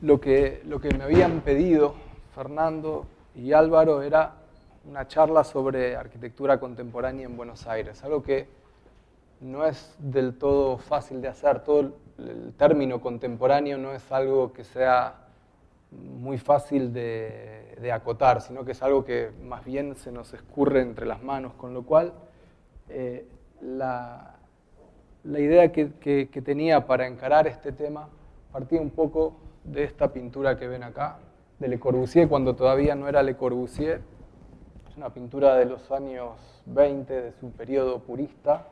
Lo que me habían pedido Fernando y Álvaro era una charla sobre arquitectura contemporánea en Buenos Aires, algo que no es del todo fácil de hacer. Todo el término contemporáneo no es algo que sea muy fácil de acotar, sino que es algo que más bien se nos escurre entre las manos, con lo cual la idea que tenía para encarar este tema partía un poco de esta pintura que ven acá, de Le Corbusier, cuando todavía no era Le Corbusier. Es una pintura de los años 20, de su periodo purista.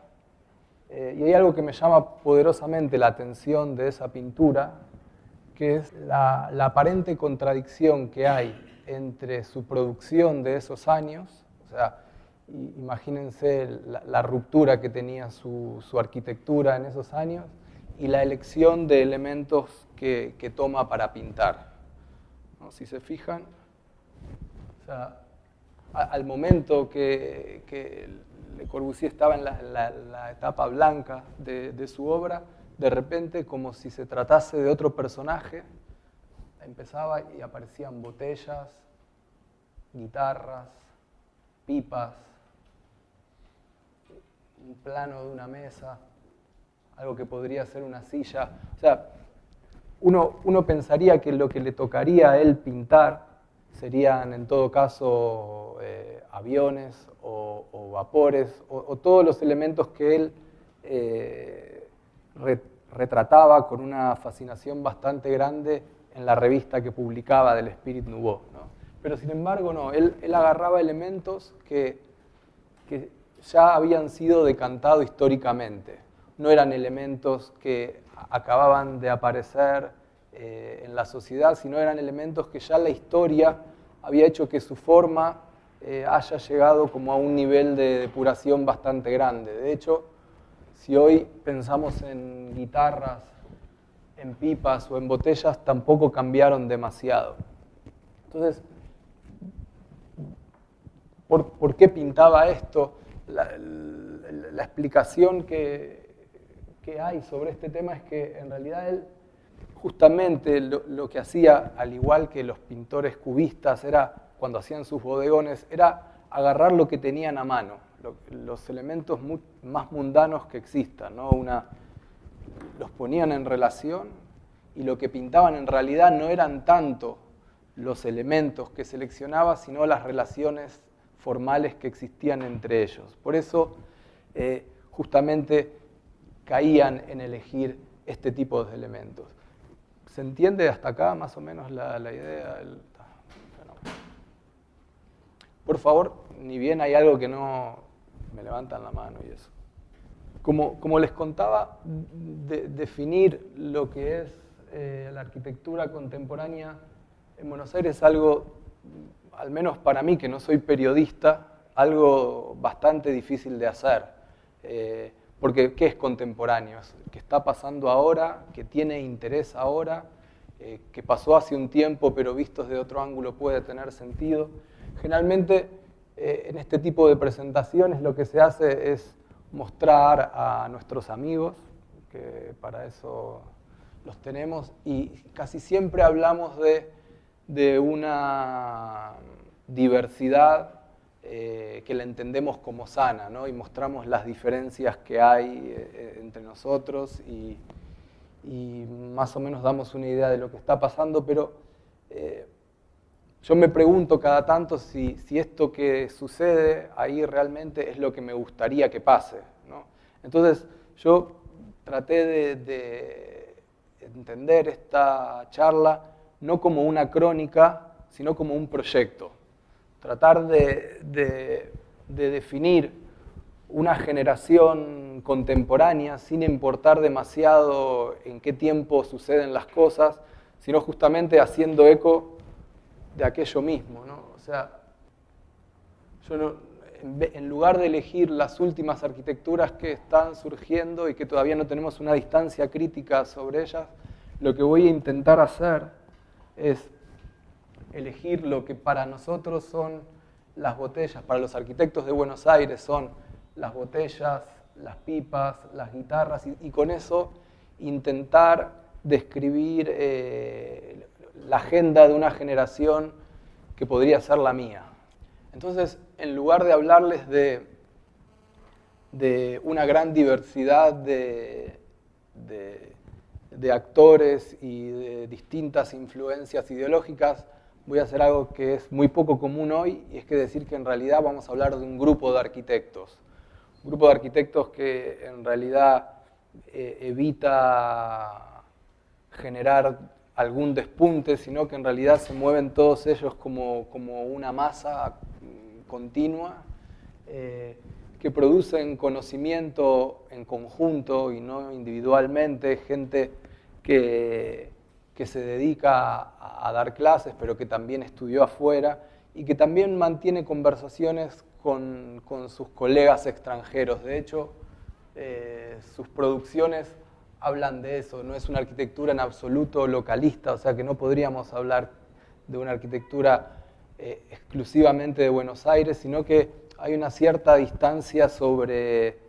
Y hay algo que me llama poderosamente la atención de esa pintura, que es la aparente contradicción que hay entre su producción de esos años, o sea, imagínense la ruptura que tenía su arquitectura en esos años, y la elección de elementos que toma para pintar, ¿no? Si se fijan, o sea, al momento que Le Corbusier estaba en la etapa blanca de su obra, de repente, como si se tratase de otro personaje, empezaba y aparecían botellas, guitarras, pipas, un plano de una mesa, algo que podría ser una silla. O sea, uno pensaría que lo que le tocaría a él pintar serían, en todo caso, aviones o vapores, o todos los elementos que él retrataba con una fascinación bastante grande en la revista que publicaba del Esprit Nouveau, ¿no? Pero sin embargo, no, él agarraba elementos que ya habían sido decantados históricamente. No eran elementos que acababan de aparecer en la sociedad, sino eran elementos que ya la historia había hecho que su forma haya llegado como a un nivel de depuración bastante grande. De hecho, si hoy pensamos en guitarras, en pipas o en botellas, tampoco cambiaron demasiado. Entonces, ¿por qué pintaba esto? La explicación que hay sobre este tema es que en realidad él justamente lo que hacía, al igual que los pintores cubistas, era, cuando hacían sus bodegones, era agarrar lo que tenían a mano, los elementos más mundanos que existan, ¿no? Los ponían en relación, y lo que pintaban en realidad no eran tanto los elementos que seleccionaba, sino las relaciones formales que existían entre ellos. Por eso, justamente, caían en elegir este tipo de elementos. ¿Se entiende hasta acá más o menos la idea? Por favor, ni bien hay algo que no me levantan la mano y eso. Como les contaba, definir lo que es la arquitectura contemporánea en Buenos Aires es algo, al menos para mí, que no soy periodista, algo bastante difícil de hacer. Porque, ¿qué es contemporáneo? Es que está pasando ahora, que tiene interés ahora, que pasó hace un tiempo, pero visto desde otro ángulo puede tener sentido. Generalmente, en este tipo de presentaciones, lo que se hace es mostrar a nuestros amigos, que para eso los tenemos, y casi siempre hablamos de una diversidad que la entendemos como sana, ¿no? Y mostramos las diferencias que hay entre nosotros y más o menos damos una idea de lo que está pasando, pero yo me pregunto cada tanto si esto que sucede ahí realmente es lo que me gustaría que pase, ¿no? Entonces yo traté de entender esta charla no como una crónica, sino como un proyecto. Tratar de definir una generación contemporánea sin importar demasiado en qué tiempo suceden las cosas, sino justamente haciendo eco de aquello mismo, ¿no? O sea, yo no, en lugar de elegir las últimas arquitecturas que están surgiendo y que todavía no tenemos una distancia crítica sobre ellas, lo que voy a intentar hacer es elegir lo que para nosotros son las botellas, para los arquitectos de Buenos Aires son las botellas, las pipas, las guitarras, y con eso intentar describir la agenda de una generación que podría ser la mía. Entonces, en lugar de hablarles de una gran diversidad de actores y de distintas influencias ideológicas, voy a hacer algo que es muy poco común hoy, y es que decir que en realidad vamos a hablar de un grupo de arquitectos. Un grupo de arquitectos que en realidad evita generar algún despunte, sino que en realidad se mueven todos ellos como una masa continua, que producen conocimiento en conjunto y no individualmente, gente que se dedica a dar clases, pero que también estudió afuera y que también mantiene conversaciones con sus colegas extranjeros. De hecho, sus producciones hablan de eso, no es una arquitectura en absoluto localista, o sea que no podríamos hablar de una arquitectura exclusivamente de Buenos Aires, sino que hay una cierta distancia sobre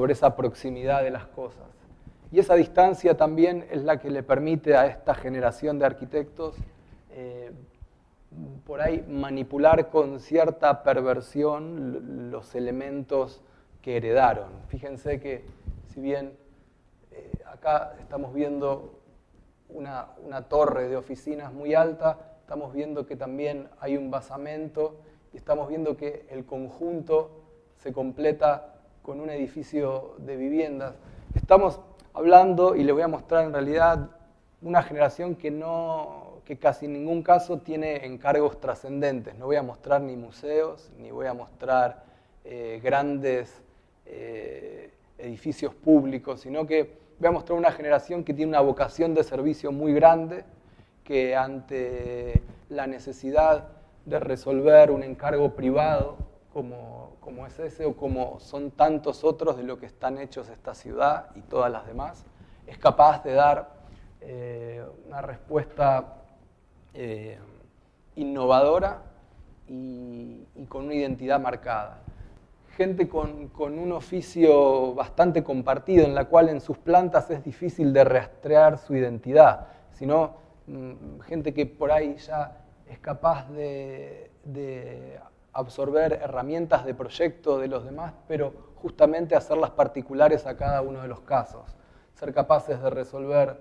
esa proximidad de las cosas. Y esa distancia también es la que le permite a esta generación de arquitectos por ahí manipular con cierta perversión los elementos que heredaron. Fíjense que si bien acá estamos viendo una torre de oficinas muy alta, estamos viendo que también hay un basamento y estamos viendo que el conjunto se completa con un edificio de viviendas. Estamos hablando, y les voy a mostrar en realidad, una generación que casi en ningún caso tiene encargos trascendentes. No voy a mostrar ni museos, ni voy a mostrar grandes edificios públicos, sino que voy a mostrar una generación que tiene una vocación de servicio muy grande, que ante la necesidad de resolver un encargo privado, como es ese o como son tantos otros de lo que están hechos esta ciudad y todas las demás, es capaz de dar una respuesta innovadora y con una identidad marcada. Gente con un oficio bastante compartido, en la cual en sus plantas es difícil de rastrear su identidad, sino gente que por ahí ya es capaz de absorber herramientas de proyecto de los demás, pero justamente hacerlas particulares a cada uno de los casos. Ser capaces de resolver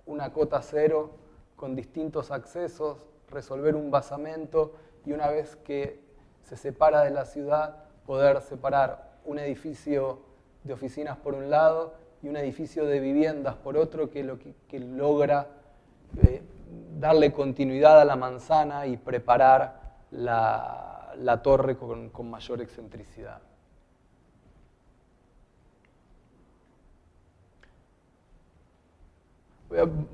una cota cero con distintos accesos, resolver un basamento y una vez que se separa de la ciudad, poder separar un edificio de oficinas por un lado y un edificio de viviendas por otro que logra darle continuidad a la manzana y preparar la torre con mayor excentricidad.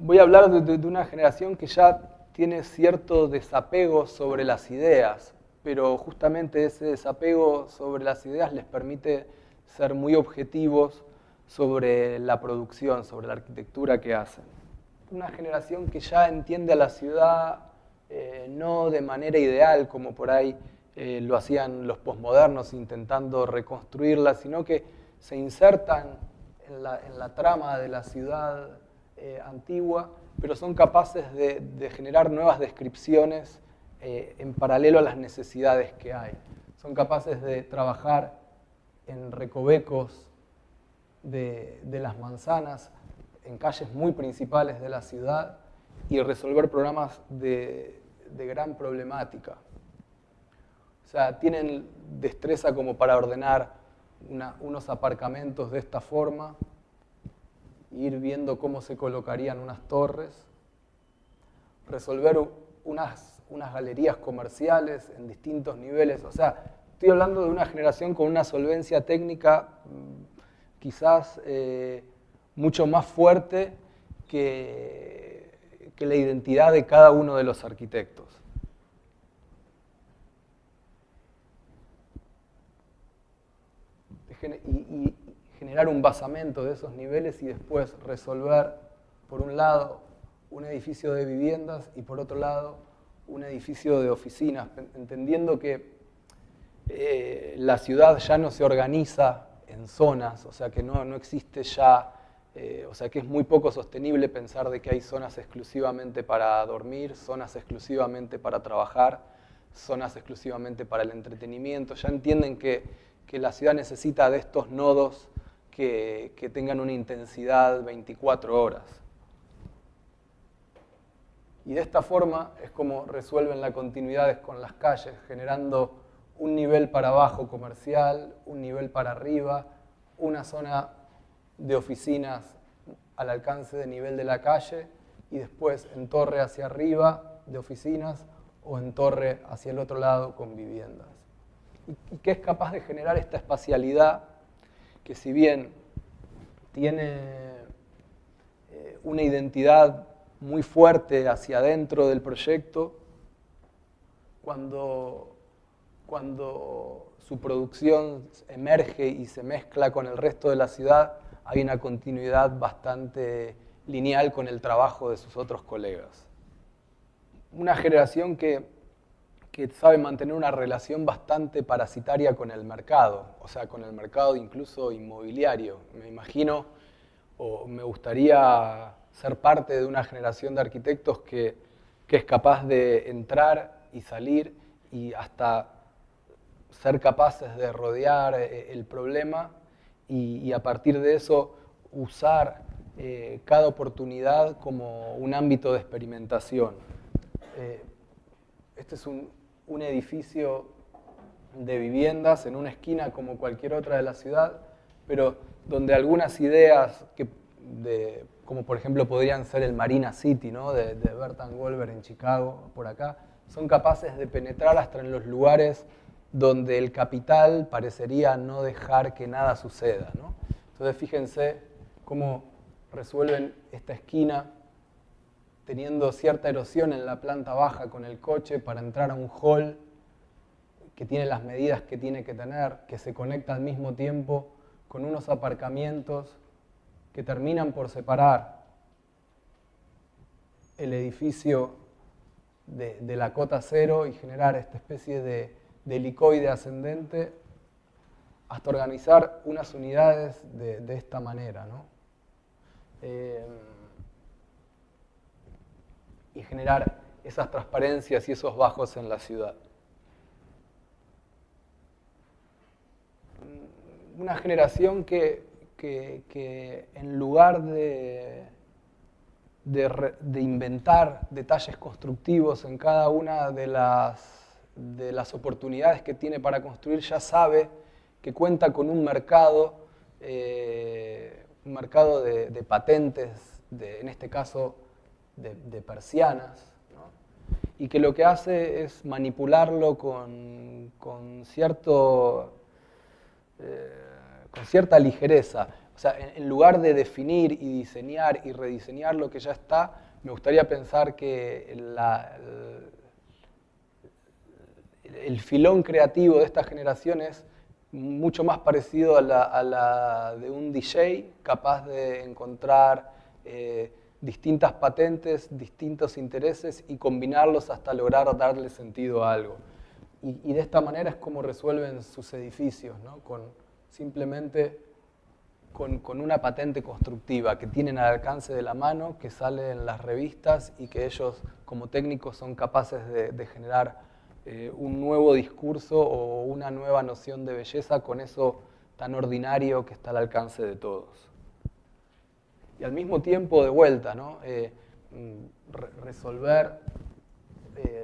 Voy a hablar de una generación que ya tiene cierto desapego sobre las ideas, pero justamente ese desapego sobre las ideas les permite ser muy objetivos sobre la producción, sobre la arquitectura que hacen. Una generación que ya entiende a la ciudad no de manera ideal, como por ahí lo hacían los posmodernos intentando reconstruirla, sino que se insertan en la trama de la ciudad antigua, pero son capaces de generar nuevas descripciones en paralelo a las necesidades que hay. Son capaces de trabajar en recovecos de las manzanas, en calles muy principales de la ciudad y resolver problemas de gran problemática. O sea, tienen destreza como para ordenar unos aparcamentos de esta forma, ir viendo cómo se colocarían unas torres, resolver unas galerías comerciales en distintos niveles. O sea, estoy hablando de una generación con una solvencia técnica quizás mucho más fuerte que la identidad de cada uno de los arquitectos. Y generar un basamento de esos niveles y después resolver, por un lado, un edificio de viviendas y por otro lado, un edificio de oficinas, entendiendo que la ciudad ya no se organiza en zonas, o sea que no existe ya O sea que es muy poco sostenible pensar de que hay zonas exclusivamente para dormir, zonas exclusivamente para trabajar, zonas exclusivamente para el entretenimiento. Ya entienden que la ciudad necesita de estos nodos que tengan una intensidad 24 horas. Y de esta forma es como resuelven la continuidad con las calles, generando un nivel para abajo comercial, un nivel para arriba, una zona de oficinas al alcance de nivel de la calle y después en torre hacia arriba de oficinas o en torre hacia el otro lado con viviendas. Y que es capaz de generar esta espacialidad que si bien tiene una identidad muy fuerte hacia adentro del proyecto, cuando su producción emerge y se mezcla con el resto de la ciudad, hay una continuidad bastante lineal con el trabajo de sus otros colegas. Una generación que sabe mantener una relación bastante parasitaria con el mercado, o sea, con el mercado incluso inmobiliario. Me imagino, o me gustaría ser parte de una generación de arquitectos que es capaz de entrar y salir y hasta ser capaces de rodear el problema y a partir de eso usar cada oportunidad como un ámbito de experimentación. Este es un edificio de viviendas en una esquina como cualquier otra de la ciudad, pero donde algunas ideas, como por ejemplo podrían ser el Marina City, ¿no? de Bertan Goldberg en Chicago, por acá, son capaces de penetrar hasta en los lugares donde el capital parecería no dejar que nada suceda, ¿no? Entonces fíjense cómo resuelven esta esquina teniendo cierta erosión en la planta baja con el coche para entrar a un hall que tiene las medidas que tiene que tener, que se conecta al mismo tiempo con unos aparcamientos que terminan por separar el edificio de la cota cero y generar esta especie de helicoide ascendente hasta organizar unas unidades de esta manera, ¿no? Y generar esas transparencias y esos bajos en la ciudad. Una generación que en lugar de inventar detalles constructivos en cada una de las oportunidades que tiene para construir, ya sabe que cuenta con un mercado de patentes, en este caso de persianas, ¿no? Y que lo que hace es manipularlo con cierta ligereza. O sea, en lugar de definir y diseñar y rediseñar lo que ya está, me gustaría pensar que el filón creativo de esta generación es mucho más parecido a la de un DJ, capaz de encontrar distintas patentes, distintos intereses y combinarlos hasta lograr darle sentido a algo. Y de esta manera es como resuelven sus edificios, ¿no? Simplemente con una patente constructiva que tienen al alcance de la mano, que sale en las revistas y que ellos como técnicos son capaces de generar un nuevo discurso o una nueva noción de belleza con eso tan ordinario que está al alcance de todos. Y al mismo tiempo, de vuelta, ¿no? Resolver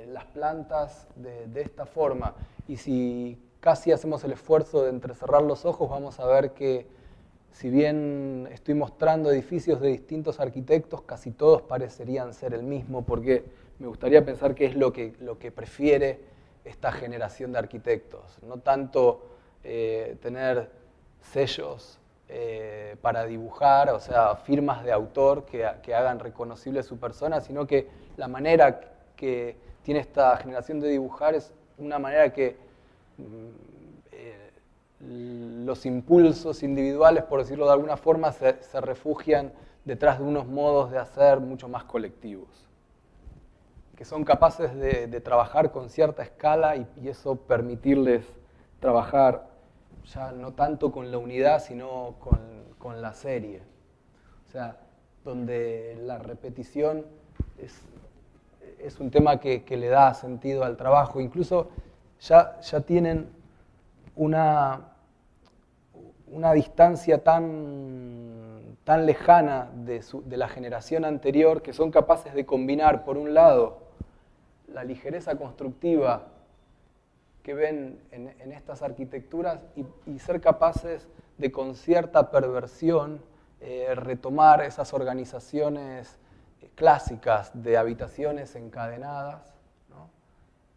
las plantas de esta forma. Y si casi hacemos el esfuerzo de entrecerrar los ojos, vamos a ver que si bien estoy mostrando edificios de distintos arquitectos, casi todos parecerían ser el mismo, porque me gustaría pensar que es lo que prefiere esta generación de arquitectos. No tanto tener sellos para dibujar, o sea, firmas de autor que hagan reconocible su persona, sino que la manera que tiene esta generación de dibujar es una manera que los impulsos individuales, por decirlo de alguna forma, se refugian detrás de unos modos de hacer mucho más colectivos, que son capaces de trabajar con cierta escala y eso permitirles trabajar ya no tanto con la unidad, sino con la serie. O sea, donde la repetición es un tema que le da sentido al trabajo. Incluso ya tienen una distancia tan lejana de la generación anterior que son capaces de combinar, por un lado, la ligereza constructiva que ven en estas arquitecturas y ser capaces de, con cierta perversión, retomar esas organizaciones clásicas de habitaciones encadenadas, ¿no?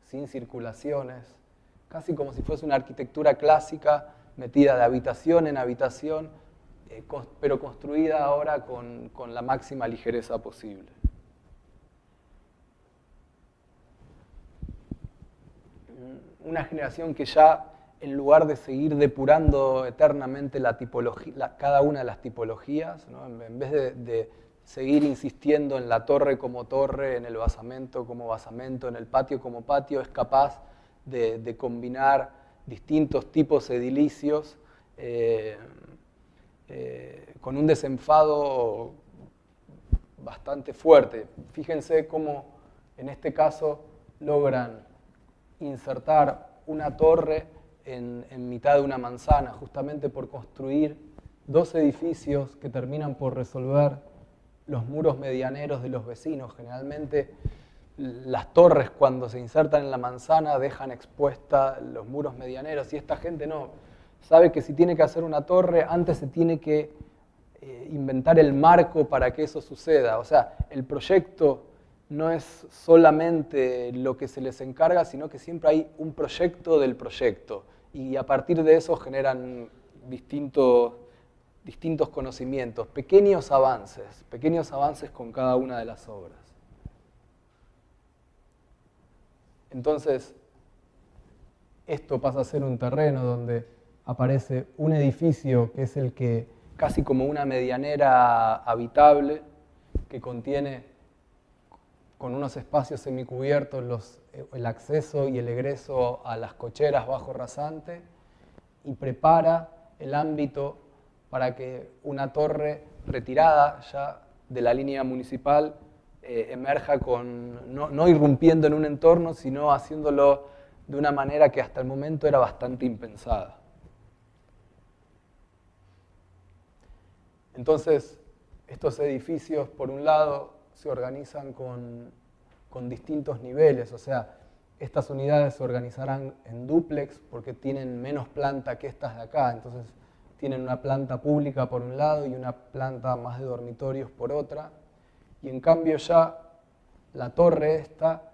Sin circulaciones, casi como si fuese una arquitectura clásica metida de habitación en habitación, pero construida ahora con la máxima ligereza posible. Una generación que ya, en lugar de seguir depurando eternamente cada una de las tipologías, ¿no? En vez de seguir insistiendo en la torre como torre, en el basamento como basamento, en el patio como patio, es capaz de combinar distintos tipos edilicios con un desenfado bastante fuerte. Fíjense cómo en este caso logran insertar una torre en mitad de una manzana, justamente por construir dos edificios que terminan por resolver los muros medianeros de los vecinos. Generalmente las torres, cuando se insertan en la manzana, dejan expuesta los muros medianeros, y esta gente no sabe que si tiene que hacer una torre, antes se tiene que inventar el marco para que eso suceda. O sea, el proyecto no es solamente lo que se les encarga, sino que siempre hay un proyecto del proyecto, y a partir de eso generan distintos conocimientos, pequeños avances con cada una de las obras. Entonces, esto pasa a ser un terreno donde aparece un edificio que es el que, casi como una medianera habitable, que contiene con unos espacios semicubiertos el acceso y el egreso a las cocheras bajo rasante, y prepara el ámbito para que una torre retirada ya de la línea municipal emerja no irrumpiendo en un entorno, sino haciéndolo de una manera que hasta el momento era bastante impensada. Entonces, estos edificios, por un lado, se organizan con distintos niveles, o sea, estas unidades se organizarán en dúplex porque tienen menos planta que estas de acá, entonces tienen una planta pública por un lado y una planta más de dormitorios por otra, y en cambio ya la torre esta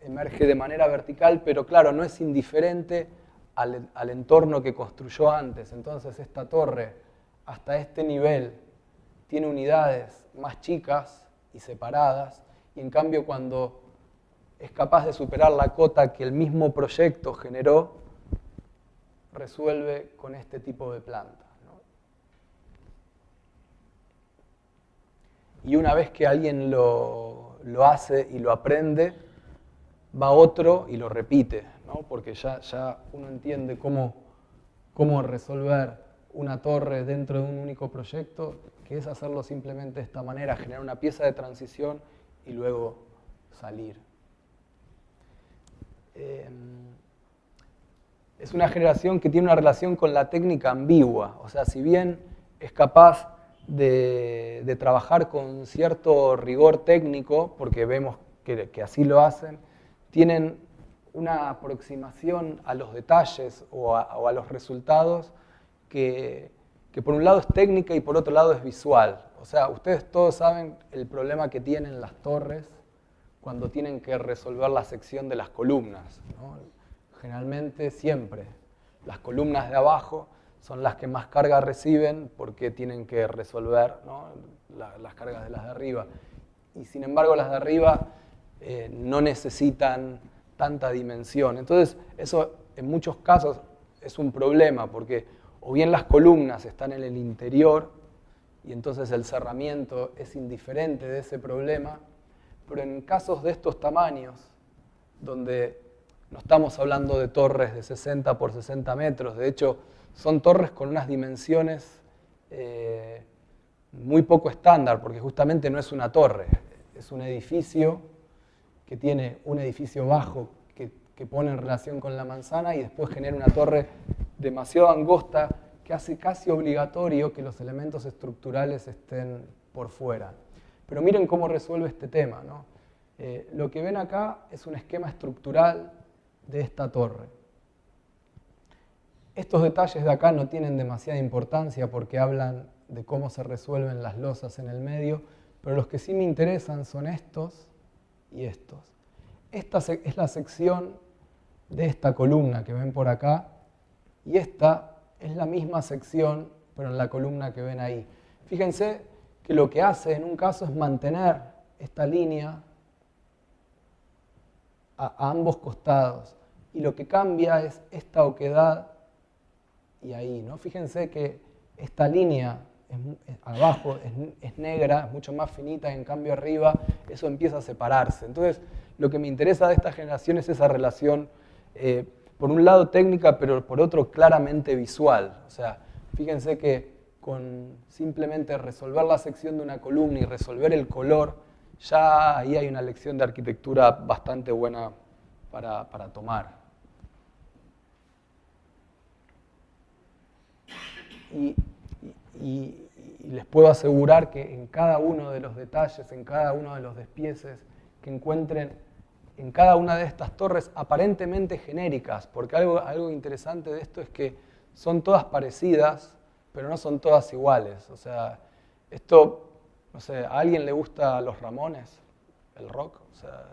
emerge de manera vertical, pero claro, no es indiferente al entorno que construyó antes. Entonces esta torre, hasta este nivel, tiene unidades más chicas y separadas, y en cambio cuando es capaz de superar la cota que el mismo proyecto generó, resuelve con este tipo de planta, ¿no? Y una vez que alguien lo hace y lo aprende, va otro y lo repite, ¿no? Porque ya uno entiende cómo resolver una torre dentro de un único proyecto, que es hacerlo simplemente de esta manera, generar una pieza de transición y luego salir. Es una generación que tiene una relación con la técnica ambigua, o sea, si bien es capaz de trabajar con cierto rigor técnico, porque vemos que así lo hacen, tienen una aproximación a los detalles o a los resultados que por un lado es técnica y por otro lado es visual. O sea, ustedes todos saben el problema que tienen las torres cuando tienen que resolver la sección de las columnas, ¿no? Generalmente, siempre, las columnas de abajo son las que más carga reciben porque tienen que resolver, ¿no?, las cargas de las de arriba. Y sin embargo, las de arriba no necesitan tanta dimensión. Entonces, eso en muchos casos es un problema, porque o bien las columnas están en el interior y entonces el cerramiento es indiferente de ese problema, pero en casos de estos tamaños, donde no estamos hablando de torres de 60 por 60 metros, de hecho son torres con unas dimensiones muy poco estándar, porque justamente no es una torre, es un edificio que tiene un edificio bajo que pone en relación con la manzana y después genera una torre demasiado angosta que hace casi obligatorio que los elementos estructurales estén por fuera. Pero miren cómo resuelve este tema, ¿no? Lo que ven acá es un esquema estructural de esta torre. Estos detalles de acá no tienen demasiada importancia porque hablan de cómo se resuelven las losas en el medio, pero los que sí me interesan son estos y estos. Esta es la sección de esta columna que ven por acá y esta es la misma sección pero en la columna que ven ahí. Fíjense que lo que hace en un caso es mantener esta línea a ambos costados y lo que cambia es esta oquedad y ahí, ¿no? Fíjense que esta línea abajo es negra, es mucho más finita, y en cambio arriba eso empieza a separarse. Entonces, lo que me interesa de esta generación es esa relación, por un lado técnica, pero por otro claramente visual. O sea, fíjense que con simplemente resolver la sección de una columna y resolver el color, ya ahí hay una lección de arquitectura bastante buena para tomar. Y les puedo asegurar que en cada uno de los detalles, en cada uno de los despieces que encuentren en cada una de estas torres aparentemente genéricas, porque algo interesante de esto es que son todas parecidas, pero no son todas iguales. O sea, esto, no sé, ¿a alguien le gusta los Ramones, el rock? O sea,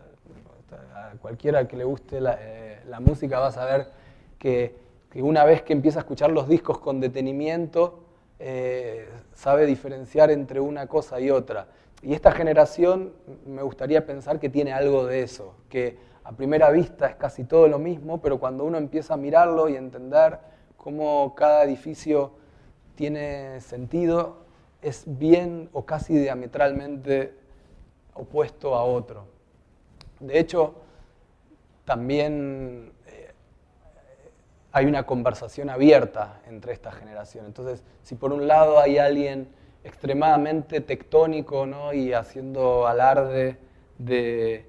a cualquiera que le guste la música va a saber que una vez que empieza a escuchar los discos con detenimiento, sabe diferenciar entre una cosa y otra. Y esta generación me gustaría pensar que tiene algo de eso, que a primera vista es casi todo lo mismo, pero cuando uno empieza a mirarlo y entender cómo cada edificio tiene sentido, es bien o casi diametralmente opuesto a otro. De hecho, también hay una conversación abierta entre esta generación. Entonces, si por un lado hay alguien extremadamente tectónico, ¿no? Y haciendo alarde de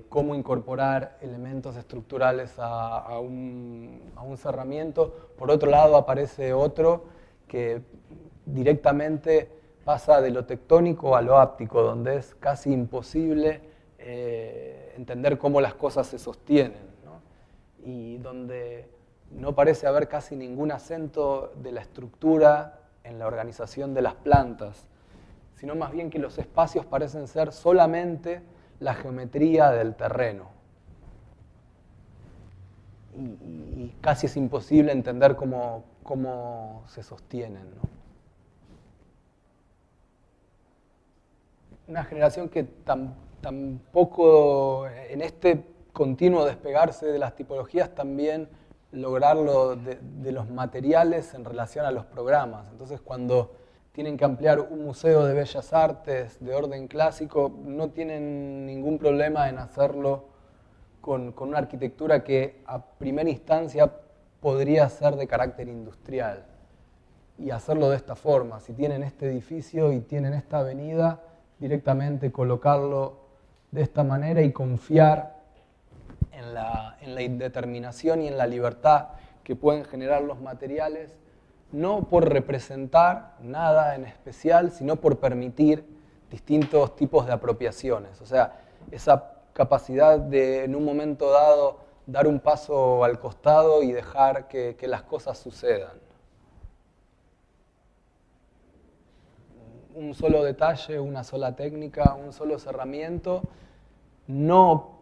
cómo incorporar elementos estructurales a un cerramiento, por otro lado aparece otro que directamente pasa de lo tectónico a lo áptico, donde es casi imposible entender cómo las cosas se sostienen, ¿no? Y donde no parece haber casi ningún acento de la estructura en la organización de las plantas, sino más bien que los espacios parecen ser solamente la geometría del terreno. Y casi es imposible entender cómo se sostienen, ¿no? Una generación que tampoco, en este continuo despegarse de las tipologías, también lograrlo de los materiales en relación a los programas. Entonces, cuando tienen que ampliar un museo de bellas artes de orden clásico, no tienen ningún problema en hacerlo con una arquitectura que a primera instancia podría ser de carácter industrial. Y hacerlo de esta forma. Si tienen este edificio y tienen esta avenida, directamente colocarlo de esta manera y confiar en la indeterminación y en la libertad que pueden generar los materiales, no por representar nada en especial, sino por permitir distintos tipos de apropiaciones. O sea, esa capacidad de en un momento dado dar un paso al costado y dejar que las cosas sucedan. Un solo detalle, una sola técnica, un solo cerramiento, no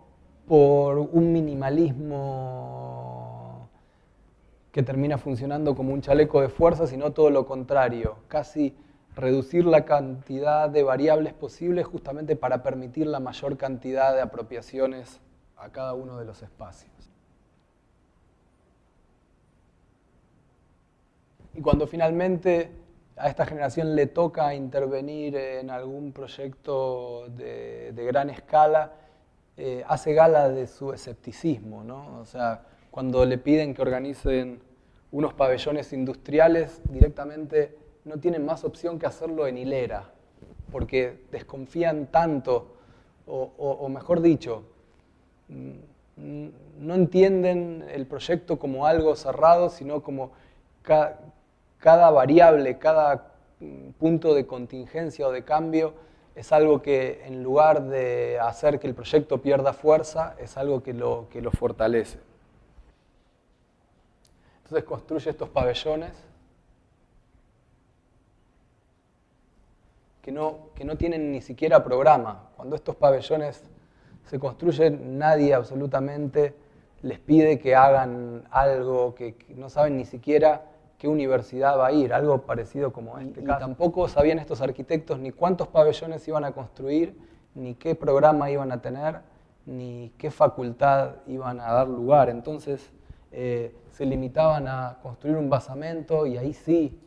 por un minimalismo que termina funcionando como un chaleco de fuerza, sino todo lo contrario, casi reducir la cantidad de variables posibles justamente para permitir la mayor cantidad de apropiaciones a cada uno de los espacios. Y cuando finalmente a esta generación le toca intervenir en algún proyecto de gran escala, hace gala de su escepticismo, ¿no? O sea, cuando le piden que organicen unos pabellones industriales, directamente no tienen más opción que hacerlo en hilera, porque desconfían tanto, o mejor dicho, no entienden el proyecto como algo cerrado, sino como cada variable, cada punto de contingencia o de cambio es algo que, en lugar de hacer que el proyecto pierda fuerza, es algo que lo fortalece. Entonces construye estos pabellones que no tienen ni siquiera programa. Cuando estos pabellones se construyen, nadie absolutamente les pide que hagan algo, que no saben ni siquiera qué universidad va a ir, algo parecido como este caso. Y tampoco sabían estos arquitectos ni cuántos pabellones iban a construir, ni qué programa iban a tener, ni qué facultad iban a dar lugar. Entonces se limitaban a construir un basamento y ahí sí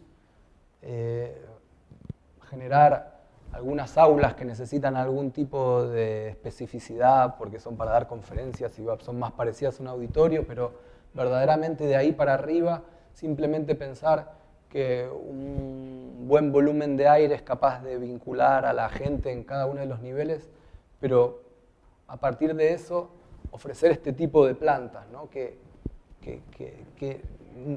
generar algunas aulas que necesitan algún tipo de especificidad porque son para dar conferencias y son más parecidas a un auditorio, pero verdaderamente de ahí para arriba simplemente pensar que un buen volumen de aire es capaz de vincular a la gente en cada uno de los niveles, pero a partir de eso ofrecer este tipo de plantas, ¿no? que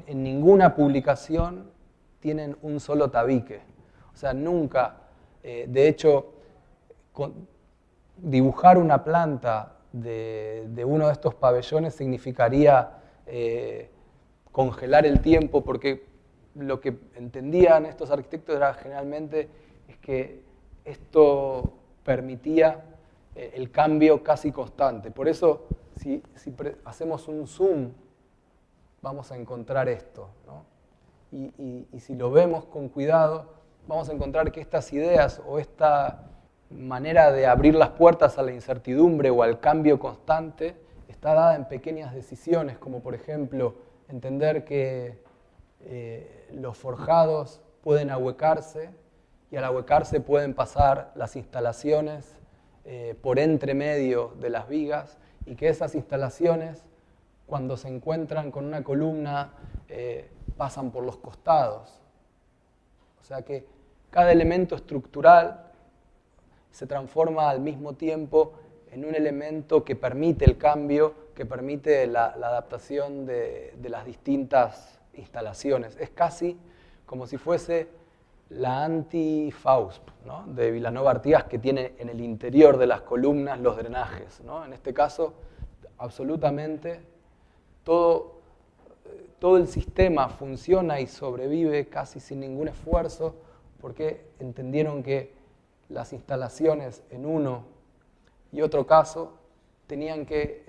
en ninguna publicación tienen un solo tabique. O sea, nunca, de hecho, dibujar una planta de uno de estos pabellones significaría congelar el tiempo, porque lo que entendían estos arquitectos era generalmente es que esto permitía el cambio casi constante. Por eso, si hacemos un zoom, vamos a encontrar esto, ¿no? Y si lo vemos con cuidado, vamos a encontrar que estas ideas o esta manera de abrir las puertas a la incertidumbre o al cambio constante está dada en pequeñas decisiones, como por ejemplo entender que los forjados pueden ahuecarse y al ahuecarse pueden pasar las instalaciones por entre medio de las vigas y que esas instalaciones, cuando se encuentran con una columna, pasan por los costados. O sea que cada elemento estructural se transforma al mismo tiempo en un elemento que permite el cambio, que permite la adaptación de las distintas instalaciones. Es casi como si fuese la anti-Faust, ¿no? De Vilanova Artigas, que tiene en el interior de las columnas los drenajes, ¿no? En este caso, absolutamente todo el sistema funciona y sobrevive casi sin ningún esfuerzo, porque entendieron que las instalaciones en uno y otro caso tenían que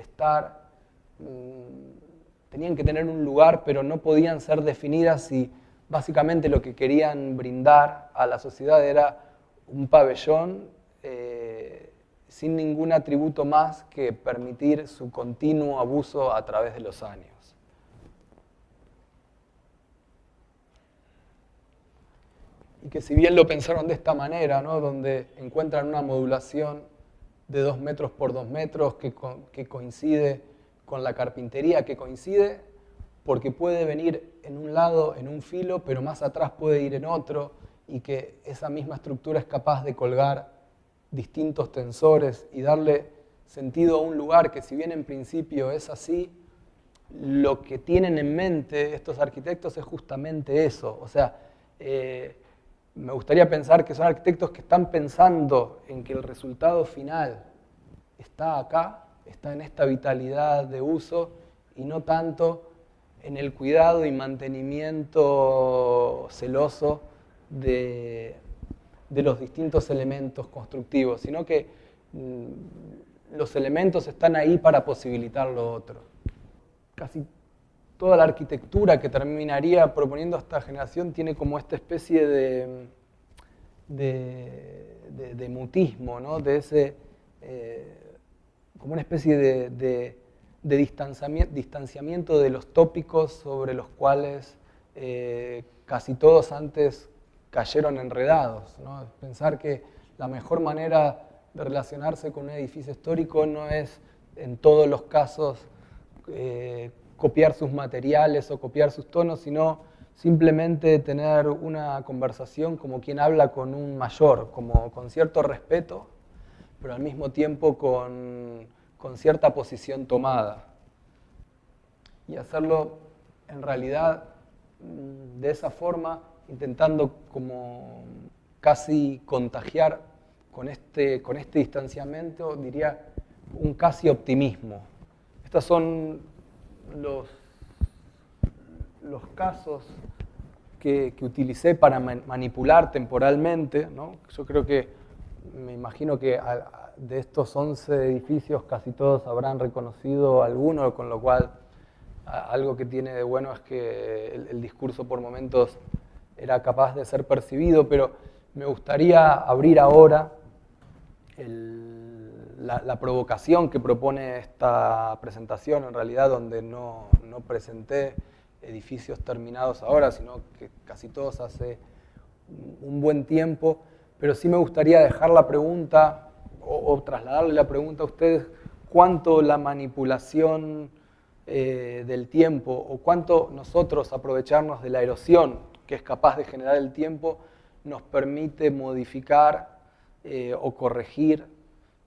tener un lugar, pero no podían ser definidas si básicamente lo que querían brindar a la sociedad era un pabellón sin ningún atributo más que permitir su continuo abuso a través de los años. Y que si bien lo pensaron de esta manera, ¿no? Donde encuentran una modulación de 2 metros por 2 metros que coincide con la carpintería, que coincide porque puede venir en un lado, en un filo, pero más atrás puede ir en otro, y que esa misma estructura es capaz de colgar distintos tensores y darle sentido a un lugar que, si bien en principio es así, lo que tienen en mente estos arquitectos es justamente eso. O sea, me gustaría pensar que son arquitectos que están pensando en que el resultado final está acá, está en esta vitalidad de uso y no tanto en el cuidado y mantenimiento celoso de los distintos elementos constructivos, sino que los elementos están ahí para posibilitar lo otro. Casi toda la arquitectura que terminaría proponiendo esta generación tiene como esta especie de mutismo, ¿no? De ese, como una especie de distanciamiento de los tópicos sobre los cuales casi todos antes cayeron enredados, ¿no? Pensar que la mejor manera de relacionarse con un edificio histórico no es en todos los casos copiar sus materiales o copiar sus tonos, sino simplemente tener una conversación como quien habla con un mayor, como con cierto respeto, pero al mismo tiempo con cierta posición tomada. Y hacerlo en realidad de esa forma, intentando como casi contagiar con este distanciamiento, diría, un casi optimismo. Estos son los casos que utilicé para manipular temporalmente, ¿no? Yo creo que, me imagino que de estos 11 edificios casi todos habrán reconocido alguno, con lo cual algo que tiene de bueno es que el discurso por momentos era capaz de ser percibido, pero me gustaría abrir ahora la provocación que propone esta presentación, en realidad donde no presenté edificios terminados ahora, sino que casi todos hace un buen tiempo, pero sí me gustaría dejar la pregunta o trasladarle la pregunta a ustedes, cuánto la manipulación del tiempo o cuánto nosotros aprovecharnos de la erosión que es capaz de generar el tiempo nos permite modificar o corregir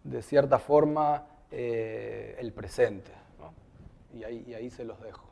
de cierta forma el presente, ¿no? Y ahí se los dejo.